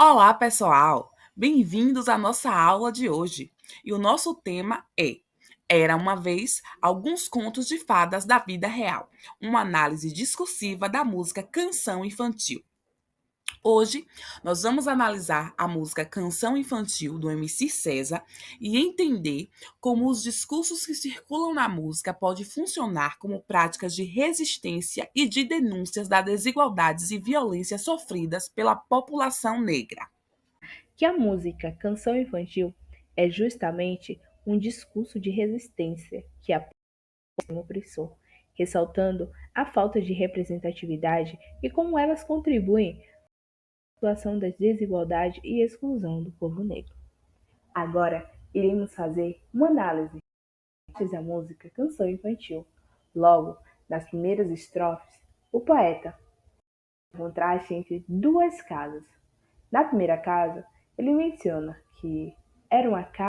Olá, pessoal! Bem-vindos à nossa aula de hoje. E o nosso tema é Era uma vez alguns contos de fadas da vida real, uma análise discursiva da música Canção Infantil. Hoje, nós vamos analisar a música Canção Infantil do MC César e entender como os discursos que circulam na música podem funcionar como práticas de resistência e de denúncias das desigualdades e violências sofridas pela população negra. Que a música Canção Infantil é justamente um discurso de resistência que apoia o opressor, ressaltando a falta de representatividade e como elas contribuem para a situação das desigualdades e exclusão do povo negro. Agora, iremos fazer uma análise da música Canção Infantil. Logo, nas primeiras estrofes, o poeta contraste entre duas casas. Na primeira casa, ele menciona que era uma casa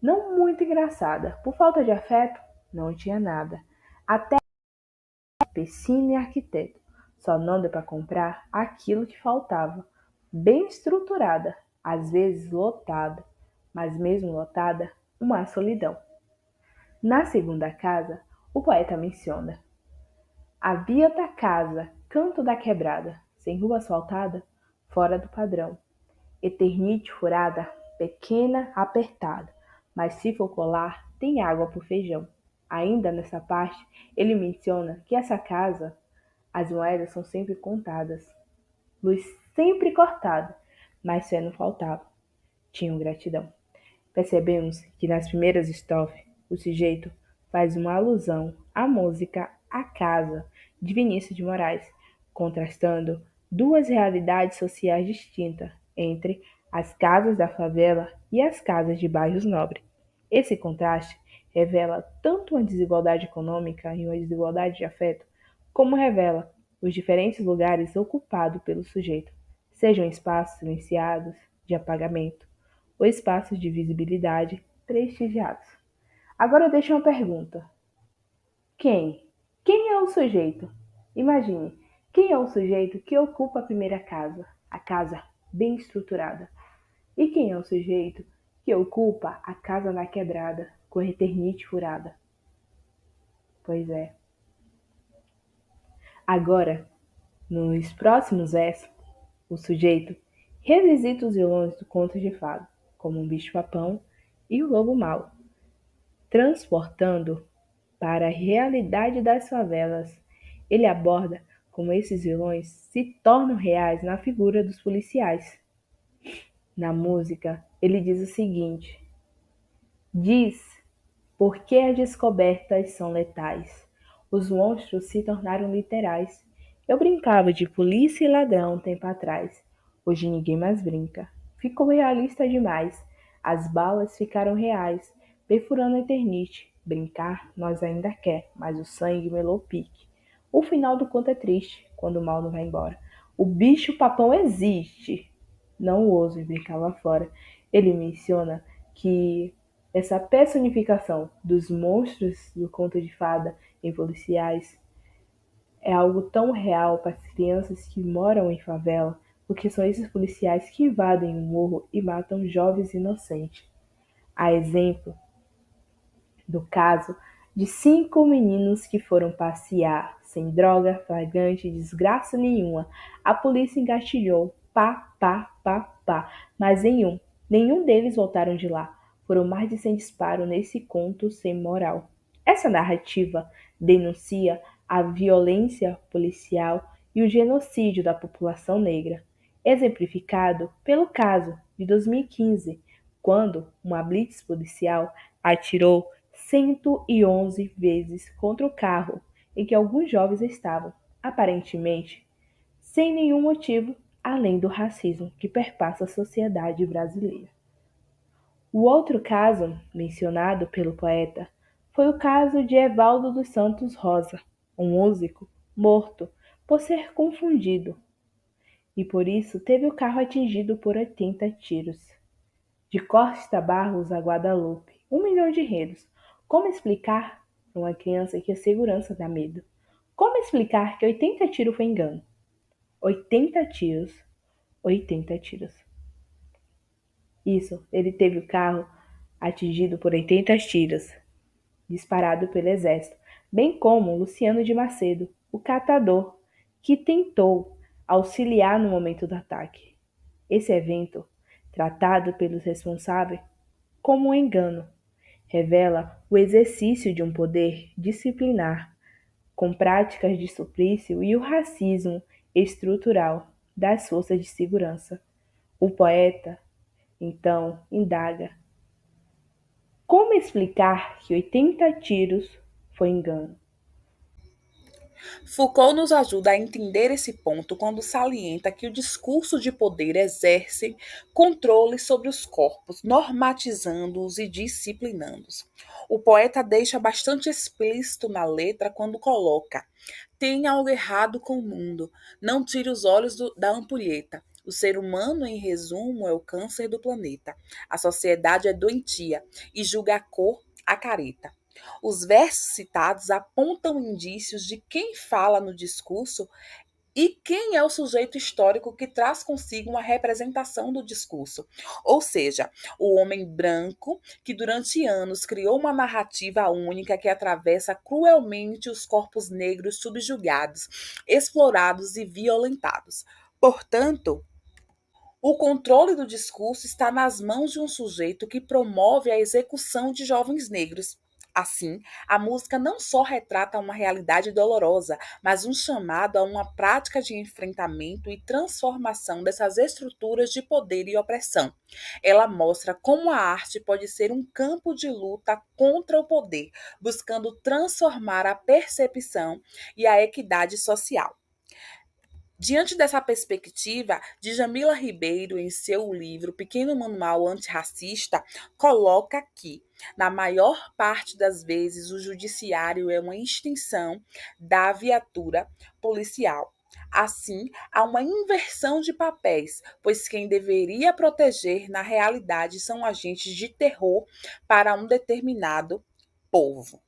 não muito engraçada. Por falta de afeto, não tinha nada. Até piscina e arquiteto. Só não deu para comprar aquilo que faltava. Bem estruturada, às vezes lotada, mas mesmo lotada, uma solidão. Na segunda casa, o poeta menciona: havia outra casa, canto da quebrada, sem rua asfaltada, fora do padrão. Eternite furada, pequena, apertada, mas se for colar, tem água pro feijão. Ainda nessa parte, ele menciona que essa casa, as moedas são sempre contadas, luz sempre cortada, mas fé não faltava. Tinham gratidão. Percebemos que nas primeiras estrofes, o sujeito faz uma alusão à música A Casa, de Vinícius de Moraes, contrastando duas realidades sociais distintas entre as casas da favela e as casas de bairros nobres. Esse contraste revela tanto uma desigualdade econômica e uma desigualdade de afeto, como revela os diferentes lugares ocupados pelo sujeito, sejam espaços silenciados, de apagamento, ou espaços de visibilidade prestigiados. Agora eu deixo uma pergunta. Quem? Quem é o sujeito? Imagine, quem é o sujeito que ocupa a primeira casa, a casa bem estruturada? E quem é o sujeito que ocupa a casa na quebrada, com a eternite furada? Pois é. Agora, nos próximos versos, o sujeito revisita os vilões do conto de fada, como um bicho-papão e o lobo mau, transportando para a realidade das favelas. Ele aborda como esses vilões se tornam reais na figura dos policiais. Na música, ele diz o seguinte: diz por que as descobertas são letais. Os monstros se tornaram literais. Eu brincava de polícia e ladrão um tempo atrás. Hoje ninguém mais brinca. Ficou realista demais. As balas ficaram reais, perfurando a eternite. Brincar nós ainda quer, mas o sangue melou o pique. O final do conto é triste, quando o mal não vai embora. O bicho papão existe. Não ouso brincar lá fora. Ele menciona que essa personificação dos monstros do conto de fada em policiais é algo tão real para as crianças que moram em favela, porque são esses policiais que invadem o morro e matam jovens inocentes. A exemplo do caso de 5 meninos que foram passear, sem droga, flagrante, desgraça nenhuma. A polícia engatilhou, pá, pá, pá, pá, mas nenhum deles voltaram de lá. Foram mais de 100 disparos nesse conto sem moral. Essa narrativa denuncia a violência policial e o genocídio da população negra, exemplificado pelo caso de 2015, quando uma blitz policial atirou 111 vezes contra o carro em que alguns jovens estavam, aparentemente sem nenhum motivo além do racismo que perpassa a sociedade brasileira. O outro caso, mencionado pelo poeta, foi o caso de Evaldo dos Santos Rosa, um músico morto por ser confundido e por isso teve o carro atingido por 80 tiros. De Costa Barros a Guadalupe, 1 milhão de enredos. Como explicar para uma criança que a segurança dá medo? Como explicar que 80 tiros foi engano? 80 tiros. 80 tiros. Isso, ele teve o carro atingido por 80 tiros, disparado pelo exército, bem como Luciano de Macedo, o catador, que tentou auxiliar no momento do ataque. Esse evento, tratado pelos responsáveis como um engano, revela o exercício de um poder disciplinar com práticas de suplício e o racismo estrutural das forças de segurança. O poeta, então, indaga: como explicar que 80 tiros foi engano? Foucault nos ajuda a entender esse ponto quando salienta que o discurso de poder exerce controle sobre os corpos, normatizando-os e disciplinando-os. O poeta deixa bastante explícito na letra quando coloca: tem algo errado com o mundo, não tire os olhos da ampulheta. O ser humano, em resumo, é o câncer do planeta. A sociedade é doentia e julga a cor a careta. Os versos citados apontam indícios de quem fala no discurso e quem é o sujeito histórico que traz consigo uma representação do discurso. Ou seja, o homem branco que durante anos criou uma narrativa única que atravessa cruelmente os corpos negros subjugados, explorados e violentados. Portanto, o controle do discurso está nas mãos de um sujeito que promove a execução de jovens negros. Assim, a música não só retrata uma realidade dolorosa, mas um chamado a uma prática de enfrentamento e transformação dessas estruturas de poder e opressão. Ela mostra como a arte pode ser um campo de luta contra o poder, buscando transformar a percepção e a equidade social. Diante dessa perspectiva, Djamila Ribeiro, em seu livro Pequeno Manual Antirracista, coloca que, na maior parte das vezes, o judiciário é uma extensão da viatura policial. Assim, há uma inversão de papéis, pois quem deveria proteger, na realidade, são agentes de terror para um determinado povo.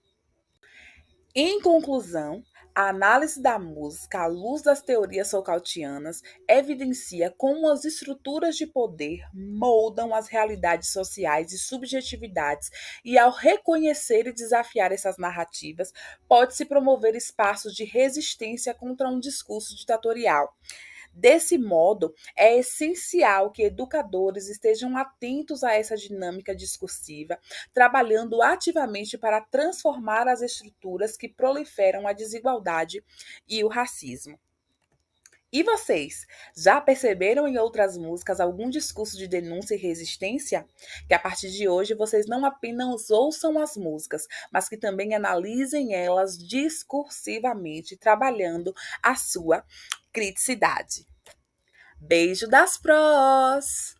Em conclusão, a análise da música à luz das teorias Foucaultianas evidencia como as estruturas de poder moldam as realidades sociais e subjetividades, e ao reconhecer e desafiar essas narrativas, pode-se promover espaços de resistência contra um discurso ditatorial. Desse modo, é essencial que educadores estejam atentos a essa dinâmica discursiva, trabalhando ativamente para transformar as estruturas que proliferam a desigualdade e o racismo. E vocês, já perceberam em outras músicas algum discurso de denúncia e resistência? Que a partir de hoje vocês não apenas ouçam as músicas, mas que também analisem elas discursivamente, trabalhando a sua criticidade. Beijo das prós!